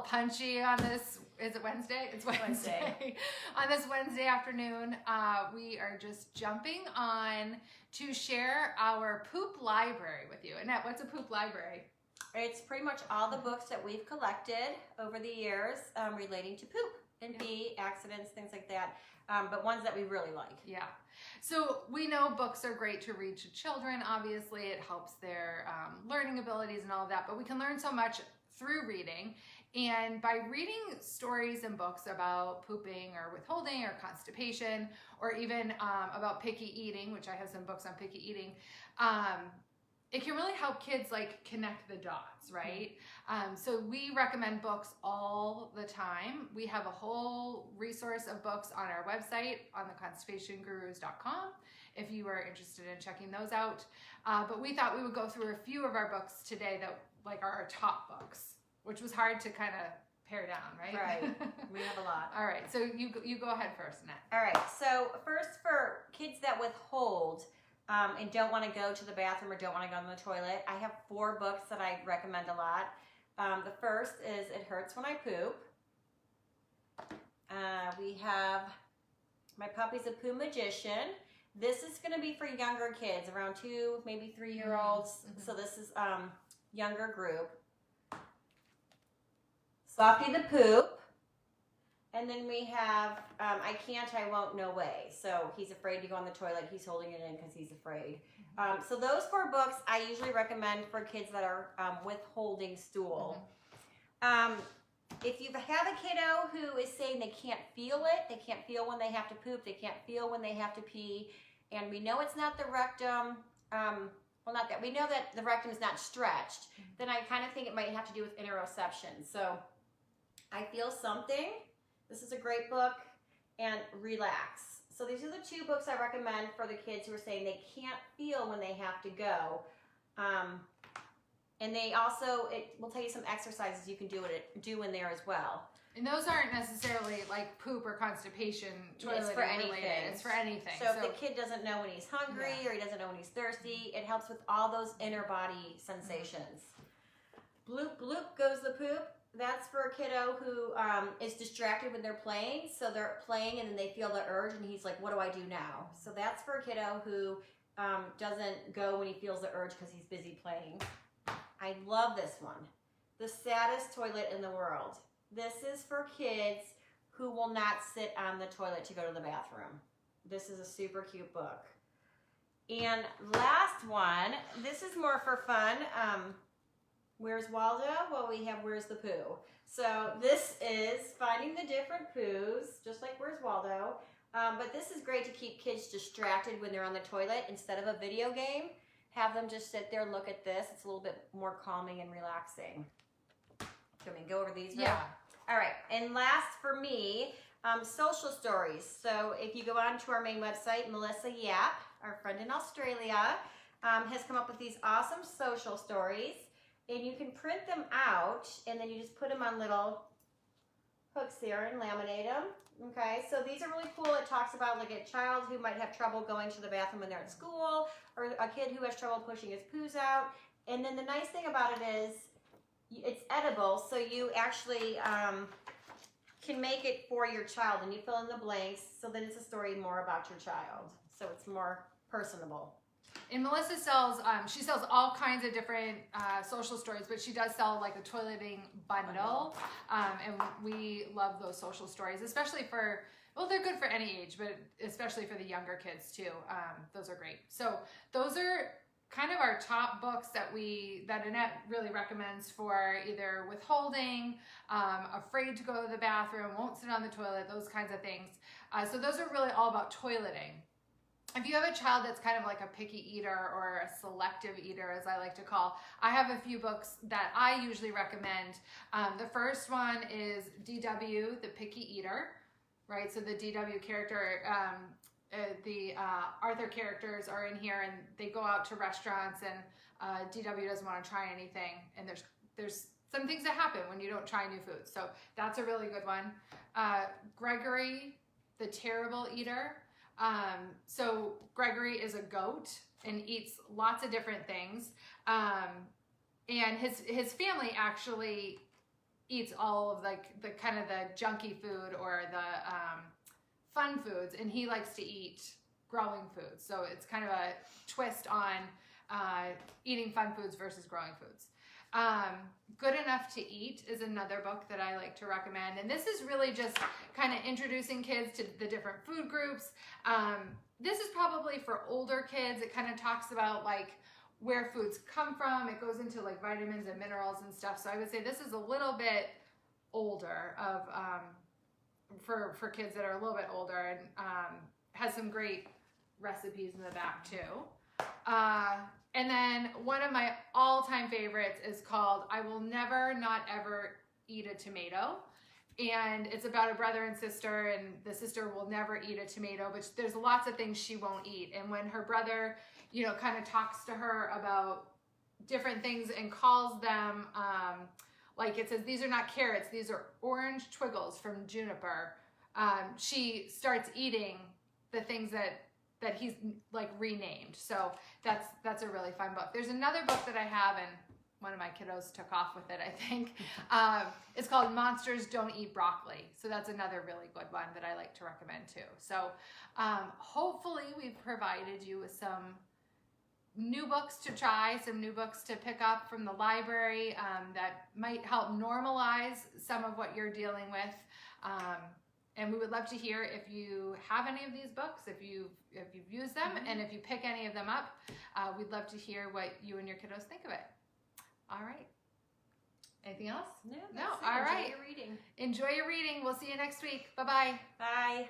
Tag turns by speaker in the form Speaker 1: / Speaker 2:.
Speaker 1: punchy on this, is it Wednesday? It's Wednesday. On this Wednesday afternoon, we are just jumping on to share our poop library with you. Annette, what's a poop library?
Speaker 2: It's pretty much all the books that we've collected over the years relating to poop and pee, accidents, things like that, but ones that we really like.
Speaker 1: Yeah. So we know books are great to read to children. Obviously, it helps their learning abilities and all of that, but we can learn so much through reading. And by reading stories and books about pooping or withholding or constipation, or even about picky eating, which I have some books on picky eating, it can really help kids like connect the dots, right? So we recommend books all the time. We have a whole resource of books on our website on theconstipationgurus.com if you are interested in checking those out. But we thought we would go through a few of our books today that like are our top books, which was hard to kind of pare down, right?
Speaker 2: Right. We have a lot.
Speaker 1: All right. So you go ahead first, Annette.
Speaker 2: All right. So first, for kids that withhold and don't want to go to the bathroom or don't want to go on the toilet, I have 4 books that I recommend a lot. The first is It Hurts When I Poop. We have My Puppy's a Poo Magician. This is going to be for younger kids, around 2, maybe 3-year-olds.
Speaker 1: Mm-hmm.
Speaker 2: So this is younger group. Softy the Poop. And then we have I Can't, I Won't, No Way. So he's afraid to go on the toilet. He's holding it in because he's afraid. So those 4 books I usually recommend for kids that are withholding stool. If you have a kiddo who is saying they can't feel it, they can't feel when they have to poop, they can't feel when they have to pee, and we know it's not the rectum, well, not that, we know that the rectum is not stretched, then I kind of think it might have to do with interoception. So I Feel Something. This is a great book, and Relax. So these are the 2 books I recommend for the kids who are saying they can't feel when they have to go. And they also, it will tell you some exercises you can do in there as well.
Speaker 1: And those aren't necessarily like poop or constipation
Speaker 2: It's for anything.
Speaker 1: related. It's for anything.
Speaker 2: So if the kid doesn't know when he's hungry or he doesn't know when he's thirsty, it helps with all those inner body sensations. Bloop Bloop Goes the Poop. That's for a kiddo who is distracted when they're playing. So they're playing and then they feel the urge and he's like, what do I do now? So that's for a kiddo who doesn't go when he feels the urge because he's busy playing. I love this one. The Saddest Toilet in the World. This is for kids who will not sit on the toilet to go to the bathroom. This is a super cute book. And last one, this is more for fun. Where's Waldo? Well, we have Where's the Pooh? So this is finding the different poos, just like Where's Waldo. But this is great to keep kids distracted when they're on the toilet. Instead of a video game, have them just sit there and look at this. It's a little bit more calming and relaxing. Can we go over these?
Speaker 1: Yeah.
Speaker 2: All right. And last for me, social stories. So if you go on to our main website, Melissa Yap, our friend in Australia, has come up with these awesome social stories. And you can print them out, and then you just put them on little hooks here and laminate them. Okay, so these are really cool. It talks about like a child who might have trouble going to the bathroom when they're at school, or a kid who has trouble pushing his poos out. And then the nice thing about it is it's edible, so you actually can make it for your child, and you fill in the blanks, so then it's a story more about your child. So it's more personable.
Speaker 1: And Melissa sells, she sells all kinds of different social stories, but she does sell like a toileting bundle. And we love those social stories, especially for, well, they're good for any age, but especially for the younger kids too. Those are great. So those are kind of our top books that Annette really recommends for either withholding, afraid to go to the bathroom, won't sit on the toilet, those kinds of things. So those are really all about toileting. If you have a child that's kind of like a picky eater or a selective eater, as I like to call, I have a few books that I usually recommend. The first one is DW, the Picky Eater, right? So the DW character, the Arthur characters are in here, and they go out to restaurants, and DW doesn't want to try anything, and there's some things that happen when you don't try new foods. So that's a really good one. Gregory, the Terrible Eater. So Gregory is a goat and eats lots of different things. And his family actually eats all of like the kind of the junky food or the fun foods, and he likes to eat growing foods. So it's kind of a twist on eating fun foods versus growing foods. Good Enough to Eat is another book that I like to recommend. And this is really just kind of introducing kids to the different food groups. This is probably for older kids. It kind of talks about like where foods come from. It goes into like vitamins and minerals and stuff. So I would say this is a little bit older of for kids that are a little bit older, and has some great recipes in the back too. And then one of my all-time favorites is called I Will Never Not Ever Eat a Tomato. And it's about a brother and sister, and the sister will never eat a tomato, but there's lots of things she won't eat. And when her brother, you know, kind of talks to her about different things and calls them, like it says, these are not carrots, these are orange twiggles from juniper. She starts eating the things that he's like renamed. So that's a really fun book. There's another book that I have, and one of my kiddos took off with it, I think. It's called Monsters Don't Eat Broccoli. So that's another really good one that I like to recommend too. So hopefully we've provided you with some new books to try, some new books to pick up from the library that might help normalize some of what you're dealing with. And we would love to hear if you have any of these books, if you've used them, and if you pick any of them up. We'd love to hear what you and your kiddos think of it. All right. Anything else?
Speaker 2: No.
Speaker 1: All right.
Speaker 2: Enjoy your reading.
Speaker 1: Enjoy your reading. We'll see you next week. Bye-bye.
Speaker 2: Bye.